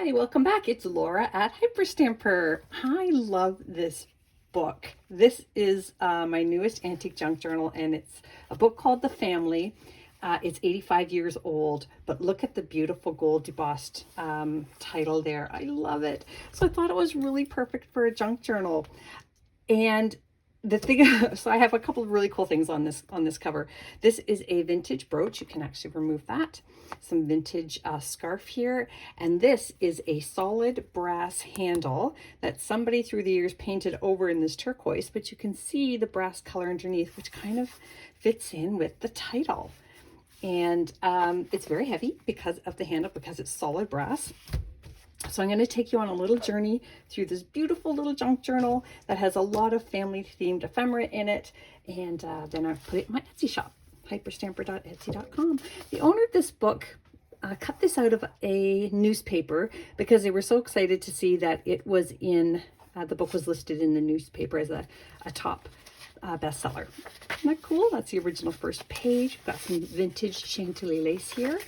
Hi, welcome back. It's Laura at Hyperstamper. I love this book. This is my newest antique junk journal, and it's a book called The Family. It's 85 years old, but look at the beautiful gold embossed title there. I love it. So I thought it was really perfect for a junk journal. And the thing, so I have a couple of really cool things on this cover. This is a vintage brooch. You can actually remove that. Some vintage scarf here, and this is a solid brass handle that somebody through the years painted over in this turquoise, but you can see the brass color underneath, which kind of fits in with the title. And it's very heavy because of the handle, because it's solid brass. So I'm going to take you on a little journey through this beautiful little junk journal that has a lot of family themed ephemera in it. And then I've put it in my Etsy shop, hyperstamper.etsy.com. The owner of this book cut this out of a newspaper because they were so excited to see that it was in, the book was listed in the newspaper as a top bestseller. Isn't that cool? That's the original first page. We've got some vintage chantilly lace here.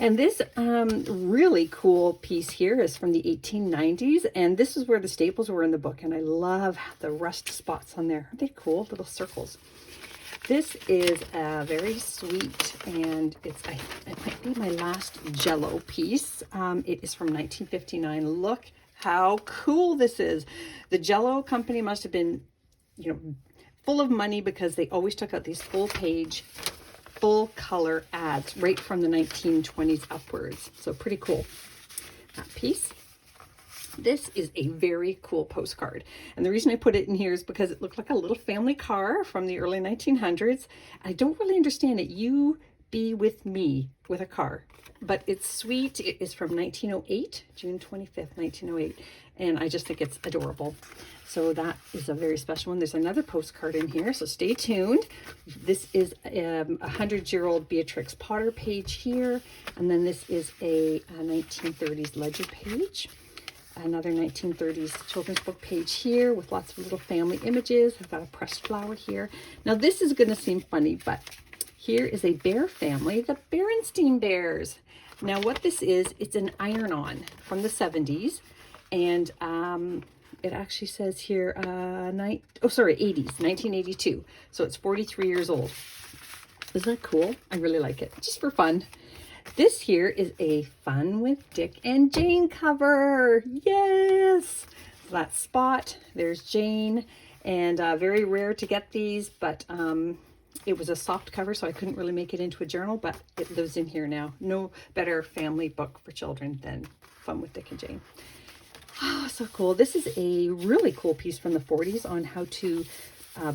And this really cool piece here is from the 1890s, and this is where the staples were in the book, and I love the rust spots on there. Aren't they cool? Little circles. This is very sweet, and it might be my last Jello piece. It is from 1959. Look how cool this is. The Jello company must have been, full of money, because they always took out these full color ads right from the 1920s upwards. So pretty cool, that piece. This is a very cool postcard. And the reason I put it in here is because it looked like a little family car from the early 1900s. I don't really understand it. You be with me with a car. But it's sweet. It is from 1908, June 25th, 1908. And I just think it's adorable. So that is a very special one. There's another postcard in here, so stay tuned. This is a 100-year-old Beatrix Potter page here. And then this is a 1930s ledger page. Another 1930s children's book page here with lots of little family images. I've got a pressed flower here. Now this is going to seem funny, but here is a bear family, the Berenstein Bears. Now what this is, it's an iron-on from the 70s, and it actually says here, 80s, 1982. So it's 43 years old. Isn't that cool? I really like it, just for fun. This here is a Fun with Dick and Jane cover. Yes! That spot, there's Jane, and very rare to get these, but it was a soft cover, so I couldn't really make it into a journal, but it lives in here now. No better family book for children than Fun with Dick and Jane. Oh, so cool. This is a really cool piece from the 40s on how to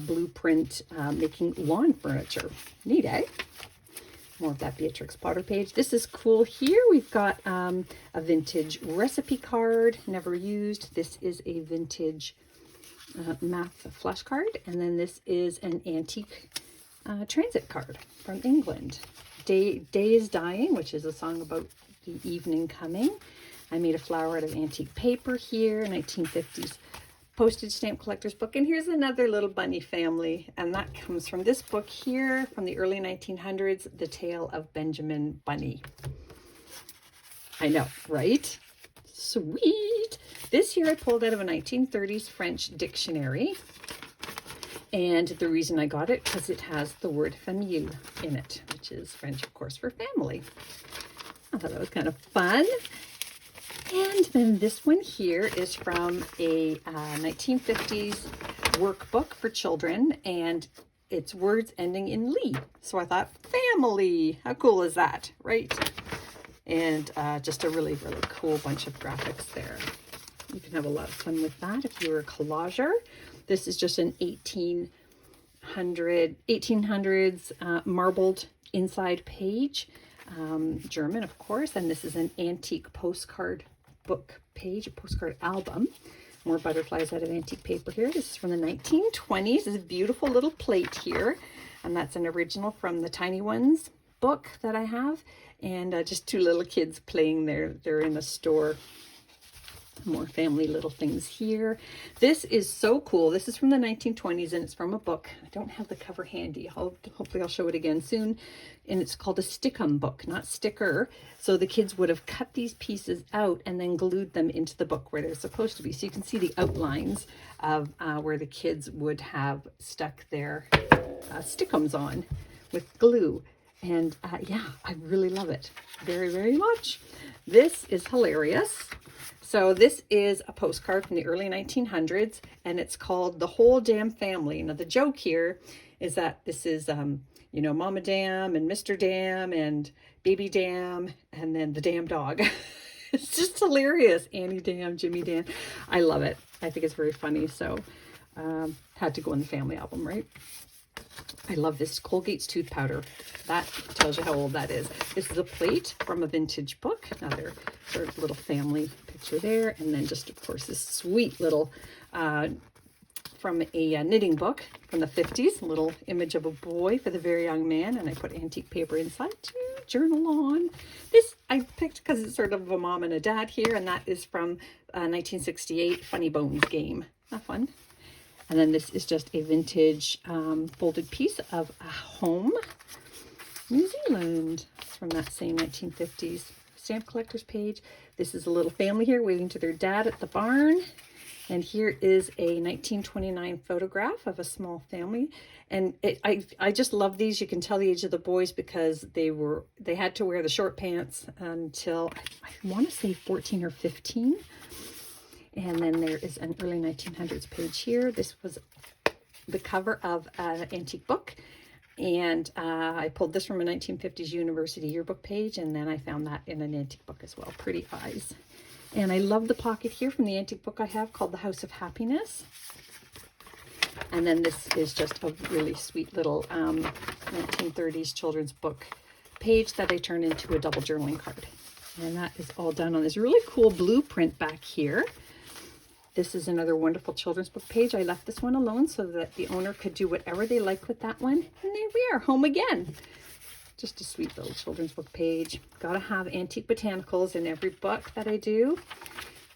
blueprint making lawn furniture. Neat, eh? More of that Beatrix Potter page. This is cool. Here we've got a vintage recipe card, never used. This is a vintage math flashcard. And then this is an antique transit card from England. Day is Dying, which is a song about the evening coming. I made a flower out of antique paper here, 1950s postage stamp collector's book. And here's another little bunny family, and that comes from this book here from the early 1900s, The Tale of Benjamin Bunny. I know, right? Sweet. This here I pulled out of a 1930s French dictionary. And the reason I got it, because it has the word famille in it, which is French, of course, for family. I thought that was kind of fun. And then this one here is from a 1950s workbook for children, and it's words ending in "ly." So I thought, family, how cool is that, right? And just a really, really cool bunch of graphics there. You can have a lot of fun with that if you're a collager. This is just an 1800s marbled inside page, German, of course. And this is an antique postcard book page, a postcard album. More butterflies out of antique paper here. This is from the 1920s. This beautiful little plate here, and that's an original from the Tiny Ones book that I have, and just two little kids playing there. They're in the store. More family little things here. This is so cool. This is from the 1920s and it's from a book. I don't have the cover handy. Hopefully I'll show it again soon. And it's called a stickum book, not sticker. So the kids would have cut these pieces out and then glued them into the book where they're supposed to be. So you can see the outlines of where the kids would have stuck their stickums on with glue. And yeah, I really love it very, very much. This is hilarious. So this is a postcard from the early 1900s, and it's called The Whole Damn Family. Now the joke here is that this is, you know, Mama Dam and Mr. Dam and Baby Dam, and then the damn dog. It's just hilarious. Annie Dam, Jimmy Dam. I love it. I think it's very funny. So had to go in the family album, right? I love this Colgate's tooth powder. That tells you how old that is. This is a plate from a vintage book. Another sort of little family picture there. And then just, of course, this sweet little, from a knitting book from the 50s, a little image of a boy for the very young man. And I put antique paper inside to journal on. This I picked because it's sort of a mom and a dad here. And that is from 1968 Funny Bones game. Not fun. And then this is just a vintage folded piece of a home, New Zealand. It's from that same 1950s stamp collector's page. This is a little family here waving to their dad at the barn. And here is a 1929 photograph of a small family. And I just love these. You can tell the age of the boys because they had to wear the short pants until I want to say 14 or 15. And then there is an early 1900s page here. This was the cover of an antique book. And I pulled this from a 1950s university yearbook page. And then I found that in an antique book as well. Pretty eyes. And I love the pocket here from the antique book I have called The House of Happiness. And then this is just a really sweet little 1930s children's book page that I turned into a double journaling card. And that is all done on this really cool blueprint back here. This is another wonderful children's book page. I left this one alone so that the owner could do whatever they like with that one. And there we are, home again. Just a sweet little children's book page. Gotta have antique botanicals in every book that I do.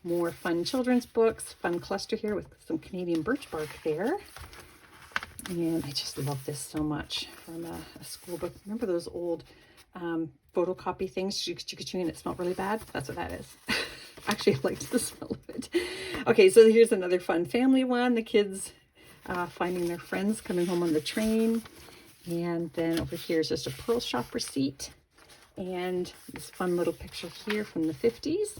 More fun children's books. Fun cluster here with some Canadian birch bark there. And I just love this so much from a school book. Remember those old photocopy things? And it smelled really bad? That's what that is. Actually, I liked the smell of it. Okay, so here's another fun family one. The kids finding their friends coming home on the train. And then over here is just a pearl shop receipt. And this fun little picture here from the 50s.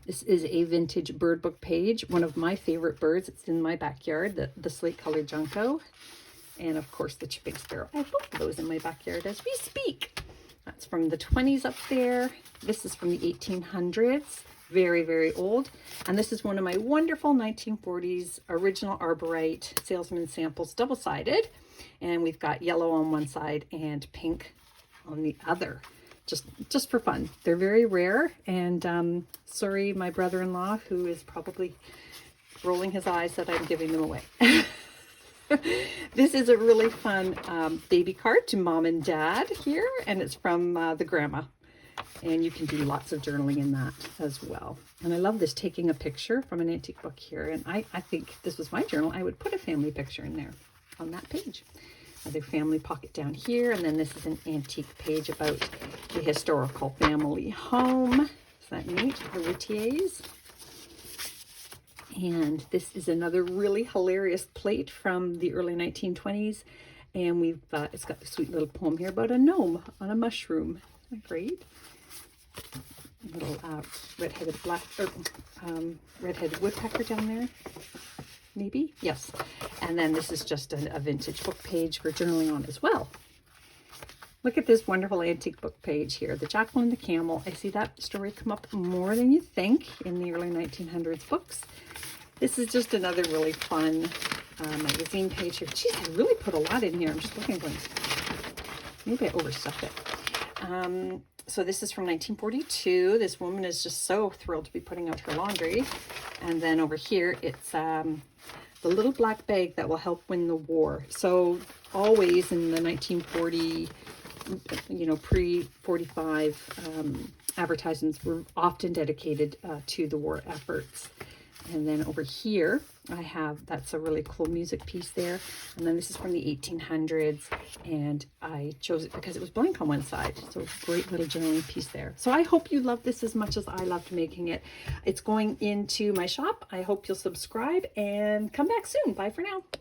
This is a vintage bird book page. One of my favorite birds. It's in my backyard, the slate colored junco. And of course the chipping sparrow. I have both of those in my backyard as we speak. That's from the 20s up there. This is from the 1800s. Very, very old. And this is one of my wonderful 1940s original Arborite salesman samples, double-sided. And we've got yellow on one side and pink on the other. Just for fun. They're very rare. And sorry, my brother-in-law, who is probably rolling his eyes that I'm giving them away. This is a really fun baby card to mom and dad here, and it's from the grandma. And you can do lots of journaling in that as well. And I love this taking a picture from an antique book here. And I think if this was my journal, I would put a family picture in there on that page. Another family pocket down here. And then this is an antique page about the historical family home. Is that neat? The Whittiers. And this is another really hilarious plate from the early 1920s. And it's got the sweet little poem here about a gnome on a mushroom. Isn't that great? Little redheaded woodpecker down there. Maybe? Yes. And then this is just a vintage book page for journaling on as well. Look at this wonderful antique book page here. The Jackal and the Camel. I see that story come up more than you think in the early 1900s books. This is just another really fun magazine page here. Geez, I really put a lot in here. I'm just looking going, maybe I overstuffed it. So this is from 1942. This woman is just so thrilled to be putting out her laundry. And then over here, it's the little black bag that will help win the war. So always in the 1940 you know, pre-45 advertisements were often dedicated to the war efforts. And then over here, I have, that's a really cool music piece there. And then this is from the 1800s, and I chose it because it was blank on one side. So great little journaling piece there. So I hope you love this as much as I loved making it. It's going into my shop. I hope you'll subscribe and come back soon. Bye for now.